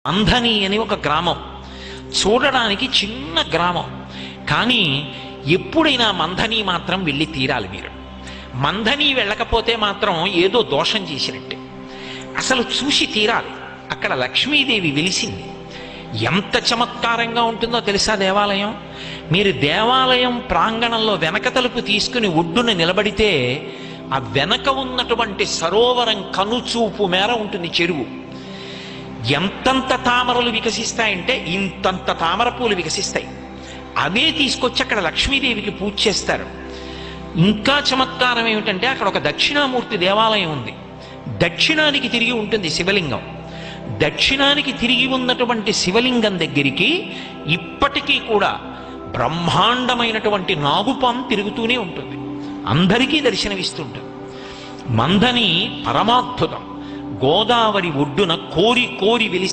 మంథని అని ఒక గ్రామం, చూడడానికి చిన్న గ్రామం. కానీ ఎప్పుడైనా మంథని మాత్రం వెళ్ళి తీరాలి మీరు. మంథని వెళ్ళకపోతే మాత్రం ఏదో దోషం చేసినట్టే. అసలు చూసి తీరాలి. అక్కడ లక్ష్మీదేవి వెలిసింది. ఎంత చమత్కారంగా ఉంటుందో తెలుసా దేవాలయం. మీరు దేవాలయం ప్రాంగణంలో వెనక తలుపు తీసుకుని ఒడ్డున నిలబడితే ఆ వెనక ఉన్నటువంటి సరోవరం కనుచూపు మేర ఉంటుంది చెరువు. ఎంతంత తామరలు వికసిస్తాయంటే ఇంతంత తామర పూలు వికసిస్తాయి. అవే తీసుకొచ్చి అక్కడ లక్ష్మీదేవికి పూజ చేస్తారు. ఇంకా చమత్కారం ఏమిటంటే అక్కడ ఒక దక్షిణామూర్తి దేవాలయం ఉంది. దక్షిణానికి తిరిగి ఉంటుంది శివలింగం. దక్షిణానికి తిరిగి ఉన్నటువంటి శివలింగం దగ్గరికి ఇప్పటికీ కూడా బ్రహ్మాండమైనటువంటి నాగుపాం తిరుగుతూనే ఉంటుంది. అందరికీ దర్శనమిస్తుంటుంది. మంథని పరమాద్భుతం. గోదావరి ఒడ్డున కోరి కోరి వెలిసి